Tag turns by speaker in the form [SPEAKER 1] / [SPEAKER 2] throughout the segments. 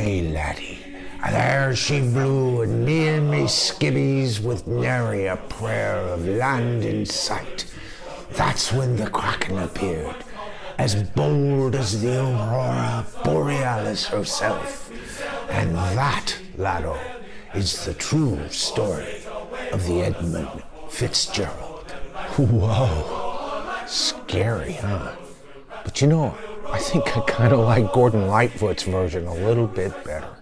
[SPEAKER 1] Aye, laddie, and there she blew, and me and me skibbies with nary a prayer of land in sight. That's when the Kraken appeared, as bold as the Aurora Borealis herself. And that, laddo, is the true story of the Edmund Fitzgerald. Whoa, scary, huh? But you know, I think I kind of like Gordon Lightfoot's version a little bit better.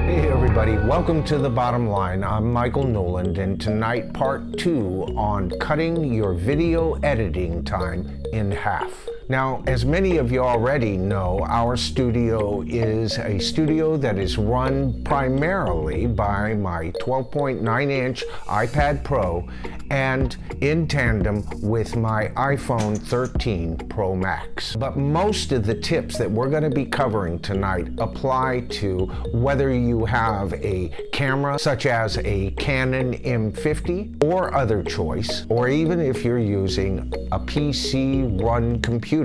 [SPEAKER 1] Hey everybody, welcome to The Bottom Line. I'm Michael Noland, and tonight part 2 on cutting your video editing time in half. Now, as many of you already know, our studio is a studio that is run primarily by my 12.9-inch iPad Pro and in tandem with my iPhone 13 Pro Max. But most of the tips that we're going to be covering tonight apply to whether you have a camera such as a Canon M50 or other choice, or even if you're using a PC-run computer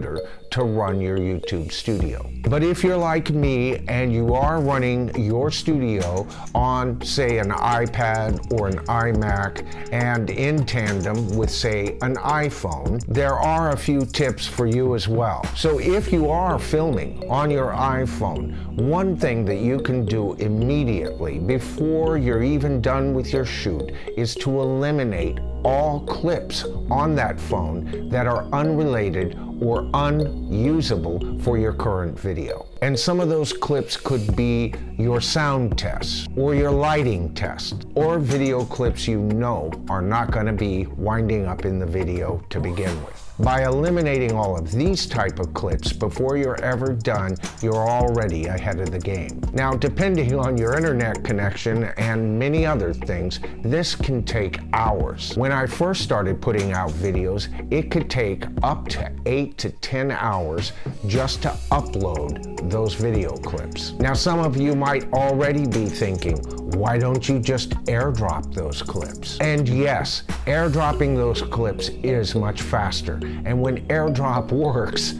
[SPEAKER 1] to run your YouTube studio. But if you're like me and you are running your studio on, say, an iPad or an iMac and in tandem with, say, an iPhone, there are a few tips for you as well. So if you are filming on your iPhone, one thing that you can do immediately before you're even done with your shoot is to eliminate all clips on that phone that are unrelated or unusable for your current video. And some of those clips could be your sound tests, or your lighting test, or video clips you know are not going to be winding up in the video to begin with. By eliminating all of these type of clips before you're ever done, you're already ahead of the game. Now, depending on your internet connection and many other things, this can take hours. When I first started putting out videos, it could take up to 8 to 10 hours just to upload those video clips. Now, some of you might already be thinking, why don't you just airdrop those clips? And yes, airdropping those clips is much faster. And when AirDrop works,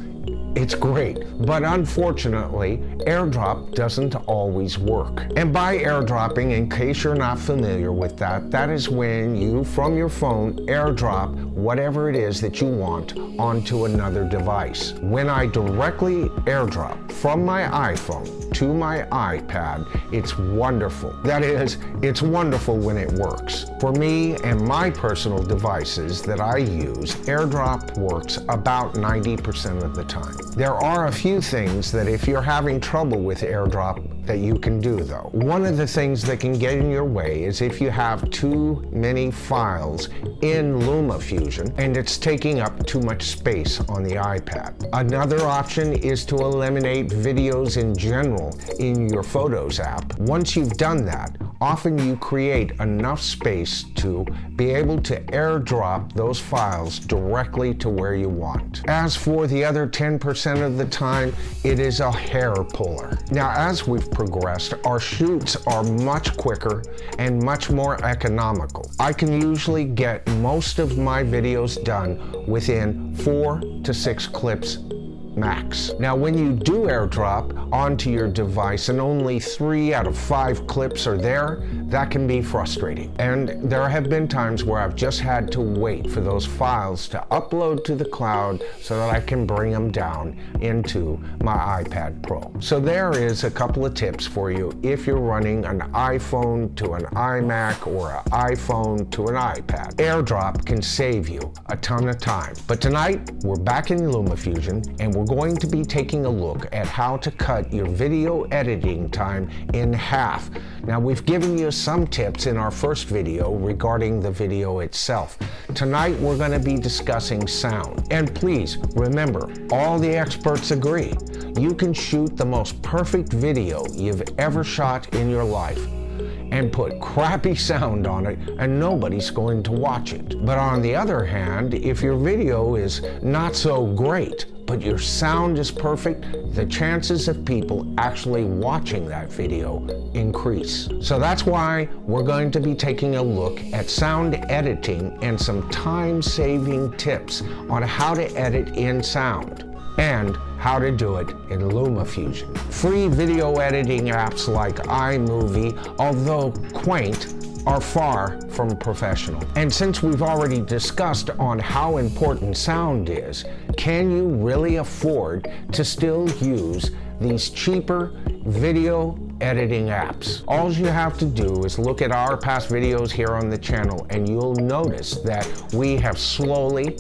[SPEAKER 1] it's great. But unfortunately, AirDrop doesn't always work. And by airdropping, in case you're not familiar with that, that is when you, from your phone, airdrop whatever it is that you want onto another device. When I directly airdrop from my iPhone to my iPad, it's wonderful. That is, it's wonderful when it works. For me and my personal devices that I use, AirDrop works about 90% of the time. There are a few things that if you're having trouble with AirDrop that you can do though. One of the things that can get in your way is if you have too many files in LumaFusion and it's taking up too much space on the iPad. Another option is to eliminate videos in general in your Photos app. Once you've done that, often you create enough space to be able to airdrop those files directly to where you want. As for the other 10% of the time, it is a hair puller. Now, as we've progressed, our shoots are much quicker and much more economical. I can usually get most of my videos done within 4 to 6 clips max. Now, when you do airdrop onto your device and only 3 out of 5 clips are there, that can be frustrating. And there have been times where I've just had to wait for those files to upload to the cloud so that I can bring them down into my iPad Pro. So there is a couple of tips for you if you're running an iPhone to an iMac or an iPhone to an iPad. AirDrop can save you a ton of time. But tonight, we're back in LumaFusion and we're going to be taking a look at how to cut your video editing time in half. Now, we've given you some tips in our first video regarding the video itself. Tonight, we're going to be discussing sound. And please, remember, all the experts agree. You can shoot the most perfect video you've ever shot in your life and put crappy sound on it and nobody's going to watch it. But on the other hand, if your video is not so great, but your sound is perfect, the chances of people actually watching that video increase. So that's why we're going to be taking a look at sound editing and some time-saving tips on how to edit in sound and how to do it in LumaFusion. Free video editing apps like iMovie, although quaint, are far from professional. And since we've already discussed on how important sound is, can you really afford to still use these cheaper video editing apps? All you have to do is look at our past videos here on the channel and you'll notice that we have slowly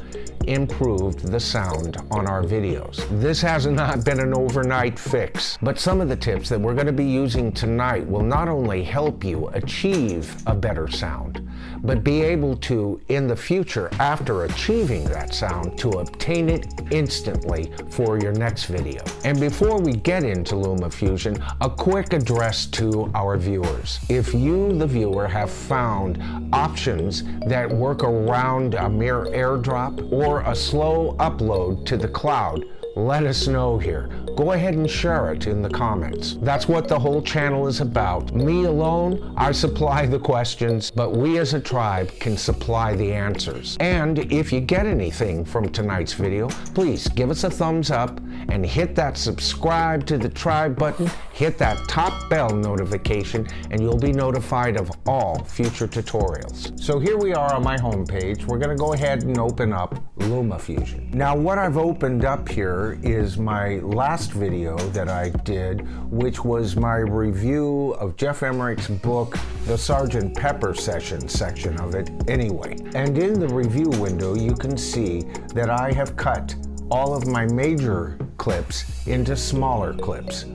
[SPEAKER 1] improved the sound on our videos. This has not been an overnight fix, but some of the tips that we're going to be using tonight will not only help you achieve a better sound, but be able to, in the future, after achieving that sound, to obtain it instantly for your next video. And before we get into LumaFusion, a quick address to our viewers. If you, the viewer, have found options that work around a mere airdrop or a slow upload to the cloud, let us know here. Go ahead and share it in the comments. That's what the whole channel is about. Me alone, I supply the questions, but we as a tribe can supply the answers. And if you get anything from tonight's video, please give us a thumbs up and hit that subscribe to the tribe button, hit that top bell notification, and you'll be notified of all future tutorials. So here we are on my homepage. We're gonna go ahead and open up LumaFusion. Now what I've opened up here is my last video that I did, which was my review of Jeff Emmerich's book, The Sgt. Pepper Session section of it anyway. And in the review window, you can see that I have cut all of my major clips into smaller clips.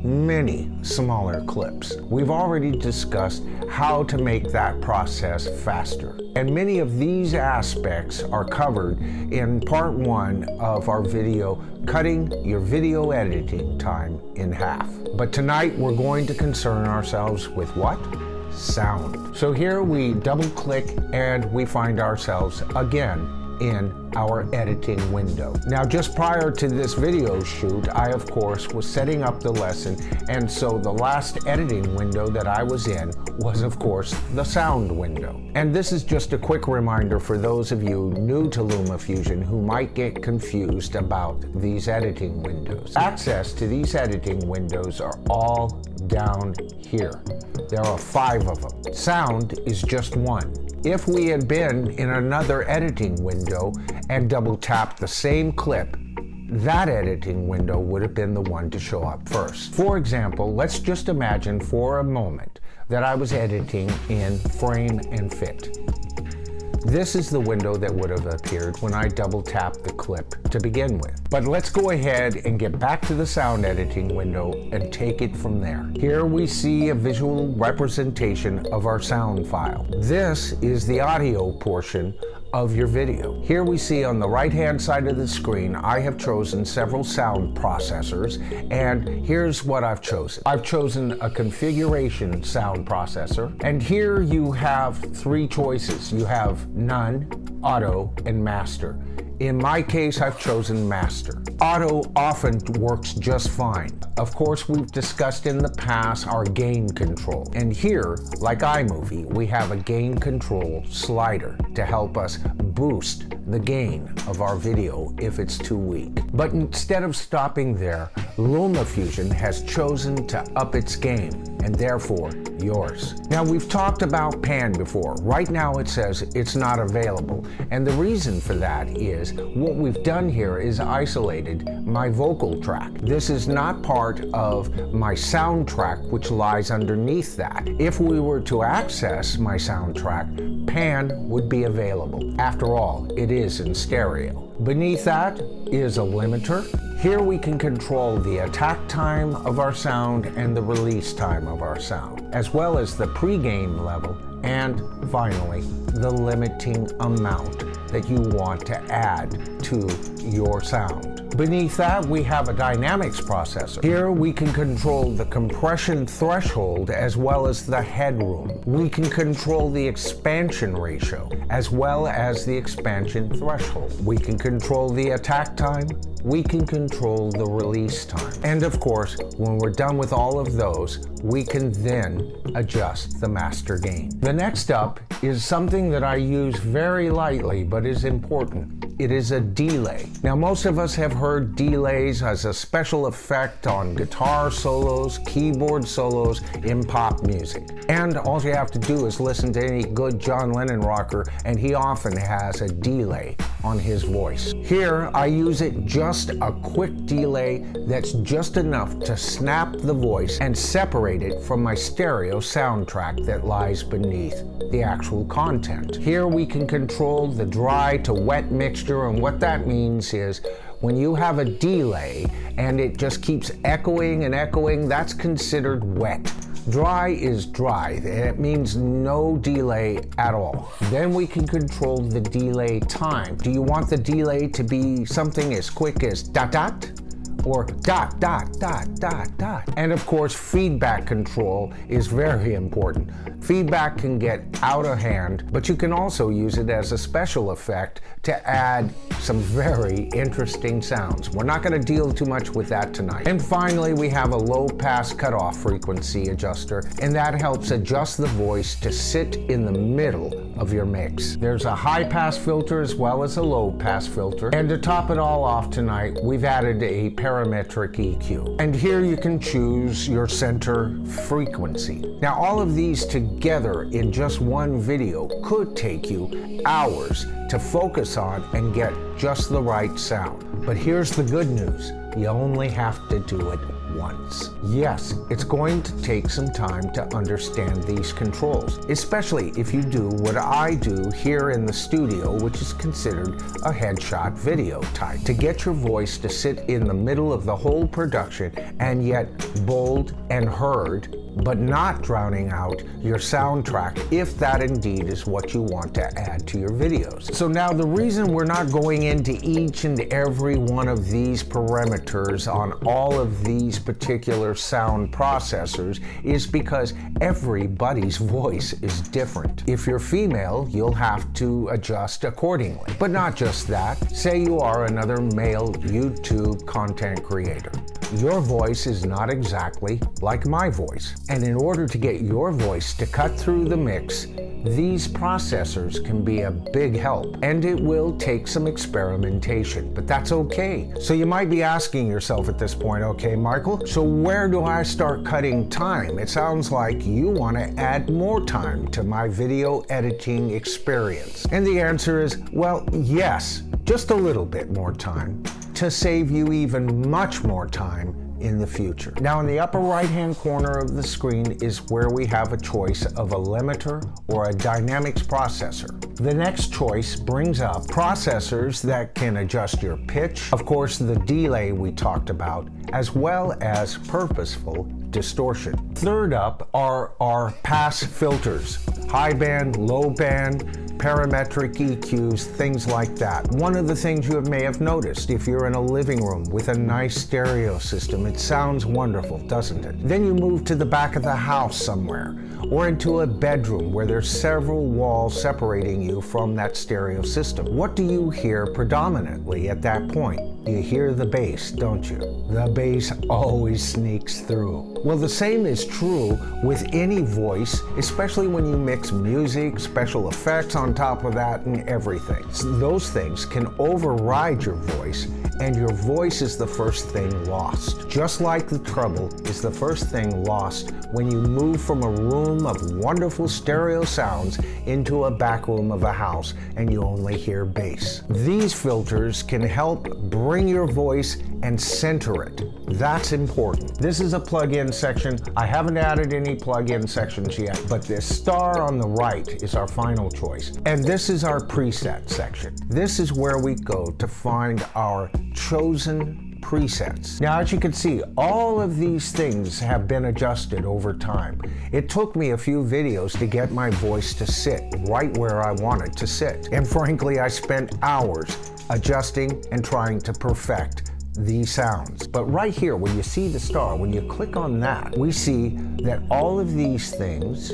[SPEAKER 1] Many smaller clips. We've already discussed how to make that process faster. And many of these aspects are covered in part 1 of our video, Cutting Your Video Editing Time in Half. But tonight we're going to concern ourselves with what? Sound. So here we double click and we find ourselves again in our editing window. Now, just prior to this video shoot, I of course was setting up the lesson, and so the last editing window that I was in was of course the sound window. And this is just a quick reminder for those of you new to LumaFusion who might get confused about these editing windows. Access to these editing windows are all down here. There are 5 of them. Sound is just one. If we had been in another editing window and double tapped the same clip, that editing window would have been the one to show up first. For example, let's just imagine for a moment that I was editing in Frame and Fit. This is the window that would have appeared when I double tapped the clip to begin with. But let's go ahead and get back to the sound editing window and take it from there. Here we see a visual representation of our sound file. This is the audio portion of your video. Here we see on the right-hand side of the screen, I have chosen several sound processors, and here's what I've chosen. I've chosen a configuration sound processor, and here you have 3 choices. You have none, auto, and master. In my case, I've chosen master. Auto often works just fine. Of course, we've discussed in the past our gain control. And here, like iMovie, we have a gain control slider to help us boost the gain of our video if it's too weak. But instead of stopping there, LumaFusion has chosen to up its game, and therefore yours. Now, we've talked about pan before. Right now it says it's not available, and the reason for that is what we've done here is isolated my vocal track. This is not part of my soundtrack, which lies underneath that. If we were to access my soundtrack, pan would be available. After all, it is in stereo. Beneath that is a limiter. Here we can control the attack time of our sound and the release time of our sound, as well as the pre-gain level, and finally, the limiting amount that you want to add to your sound. Beneath that, we have a dynamics processor. Here we can control the compression threshold as well as the headroom. We can control the expansion ratio as well as the expansion threshold. We can control the attack time. We can control the release time. And of course, when we're done with all of those, we can then adjust the master gain. The next up is something that I use very lightly but is important. It is a delay. Now, most of us have heard delays as a special effect on guitar solos, keyboard solos in pop music. And all you have to do is listen to any good John Lennon rocker, and he often has a delay on his voice. Here, I use it just a quick delay that's just enough to snap the voice and separate it from my stereo soundtrack that lies beneath the actual content. Here we can control the dry to wet mixture, and what that means is when you have a delay and it just keeps echoing and echoing, that's considered wet. Dry is dry. It means no delay at all. Then we can control the delay time. Do you want the delay to be something as quick as dot dot? Or dot, dot, dot, dot, dot. And of course, feedback control is very important. Feedback can get out of hand, but you can also use it as a special effect to add some very interesting sounds. We're not going to deal too much with that tonight. And finally, we have a low pass cutoff frequency adjuster, and that helps adjust the voice to sit in the middle of your mix. There's a high pass filter as well as a low pass filter. And to top it all off tonight, we've added a parametric EQ. And here you can choose your center frequency. Now, all of these together in just one video could take you hours to focus on and get just the right sound. But here's the good news. You only have to do it once. Yes, it's going to take some time to understand these controls, especially if you do what I do here in the studio, which is considered a headshot video type, to get your voice to sit in the middle of the whole production and yet bold and heard, but not drowning out your soundtrack, if that indeed is what you want to add to your videos. So now the reason we're not going into each and every one of these parameters on all of these particular sound processors is because everybody's voice is different. If you're female, you'll have to adjust accordingly. But not just that. Say you are another male YouTube content creator. Your voice is not exactly like my voice. And in order to get your voice to cut through the mix, these processors can be a big help, and it will take some experimentation, but that's okay. So you might be asking yourself at this point, okay, Michael, so where do I start cutting time? It sounds like you want to add more time to my video editing experience. And the answer is, well, yes, just a little bit more time to save you even much more time in the future. Now, in the upper right-hand corner of the screen is where we have a choice of a limiter or a dynamics processor. The next choice brings up processors that can adjust your pitch, of course, the delay we talked about, as well as purposeful distortion. Third up are our pass filters, high band, low band, parametric EQs, things like that. One of the things you may have noticed, if you're in a living room with a nice stereo system, it sounds wonderful, doesn't it? Then you move to the back of the house somewhere, or into a bedroom where there's several walls separating you from that stereo system. What do you hear predominantly at that point? You hear the bass, don't you? The bass always sneaks through. Well, the same is true with any voice, especially when you mix music, special effects on top of that, and everything. So those things can override your voice, and your voice is the first thing lost. Just like the treble is the first thing lost when you move from a room of wonderful stereo sounds into a back room of a house and you only hear bass. These filters can help bring your voice and center it. That's important. This is a plug-in section. I haven't added any plug-in sections yet, but this star on the right is our final choice. And this is our preset section. This is where we go to find our chosen presets. Now, as you can see, all of these things have been adjusted over time. It took me a few videos to get my voice to sit right where I want it to sit. And frankly, I spent hours adjusting and trying to perfect these sounds. But right here, when you see the star, when you click on that, we see that all of these things,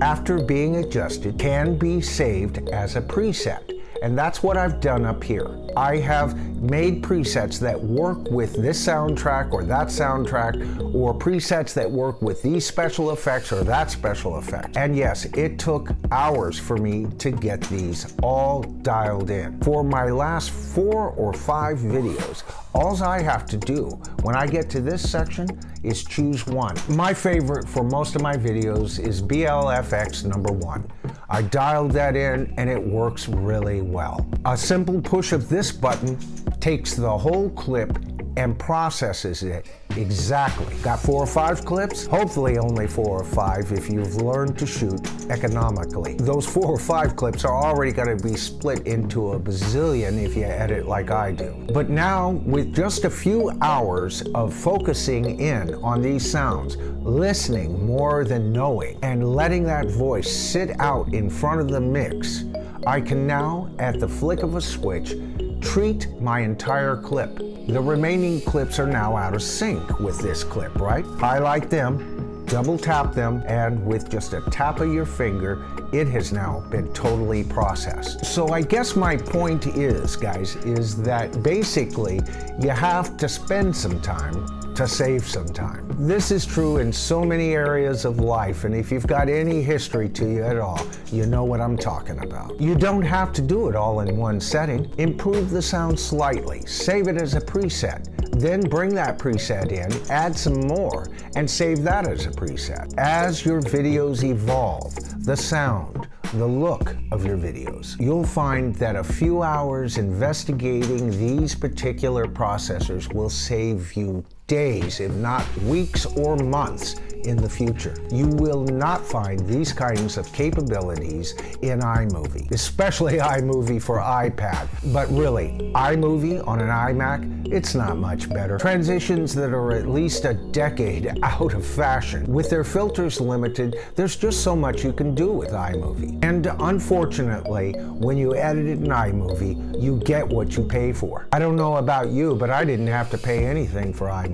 [SPEAKER 1] after being adjusted, can be saved as a preset. And that's what I've done up here. I have made presets that work with this soundtrack or that soundtrack, or presets that work with these special effects or that special effect. And yes, it took hours for me to get these all dialed in. For my last 4 or 5 videos, all I have to do when I get to this section is choose one. My favorite for most of my videos is BLFX number 1. I dialed that in and it works really well. A simple push of this button takes the whole clip and processes it exactly. Got 4 or 5 clips? Hopefully only 4 or 5 if you've learned to shoot economically. Those 4 or 5 clips are already going to be split into a bazillion if you edit like I do. But now, with just a few hours of focusing in on these sounds, listening more than knowing, and letting that voice sit out in front of the mix, I can now, at the flick of a switch, treat my entire clip. The remaining clips are now out of sync with this clip, right? Highlight them, double tap them, and with just a tap of your finger, it has now been totally processed. So I guess my point is, guys, is that basically you have to spend some time to save some time. This is true in so many areas of life, and if you've got any history to you at all, you know what I'm talking about. You don't have to do it all in one setting. Improve the sound slightly, save it as a preset, then bring that preset in, add some more, and save that as a preset. As your videos evolve, the sound, the look of your videos, you'll find that a few hours investigating these particular processors will save you days, if not weeks or months in the future. You will not find these kinds of capabilities in iMovie, especially iMovie for iPad. But really, iMovie on an iMac, it's not much better. Transitions that are at least a decade out of fashion. With their filters limited, there's just so much you can do with iMovie. And unfortunately, when you edit it in iMovie, you get what you pay for. I don't know about you, but I didn't have to pay anything for iMovie.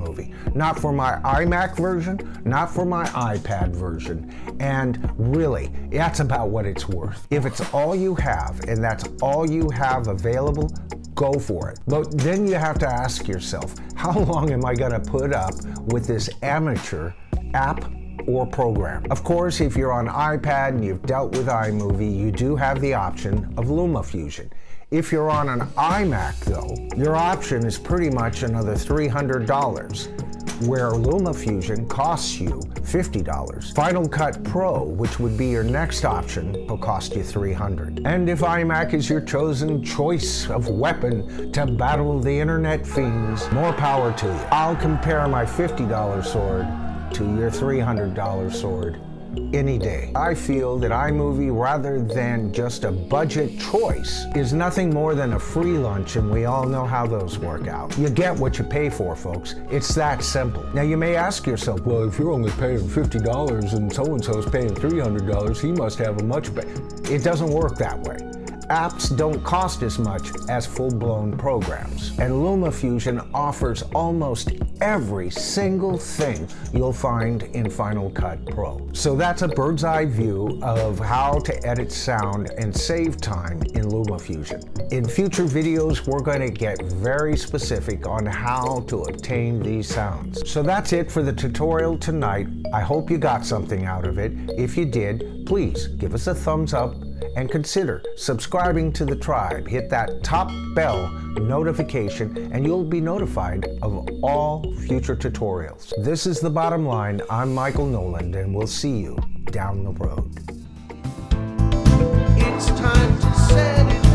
[SPEAKER 1] Not for my iMac version, not for my iPad version. And really, that's about what it's worth. If it's all you have and that's all you have available, go for it. But then you have to ask yourself, how long am I going to put up with this amateur app or program? Of course, if you're on iPad and you've dealt with iMovie, you do have the option of LumaFusion. If you're on an iMac, though, your option is pretty much another $300, where LumaFusion costs you $50. Final Cut Pro, which would be your next option, will cost you $300. And if iMac is your chosen choice of weapon to battle the internet fiends, more power to you. I'll compare my $50 sword to your $300 sword any day. I feel that iMovie, rather than just a budget choice, is nothing more than a free lunch, and we all know how those work out. You get what you pay for, folks. It's that simple. Now, you may ask yourself, well, if you're only paying $50 and so-and-so's paying $300, he must have a much better. It doesn't work that way. Apps don't cost as much as full-blown programs. And LumaFusion offers almost every single thing you'll find in Final Cut Pro. So that's a bird's eye view of how to edit sound and save time in LumaFusion. In future videos, we're going to get very specific on how to obtain these sounds. So that's it for the tutorial tonight. I hope you got something out of it. If you did, please give us a thumbs up and consider subscribing to the tribe. Hit that top bell notification and you'll be notified of all future tutorials. This is The Bottom Line. I'm Michael Noland, and we'll see you down the road. It's time to set it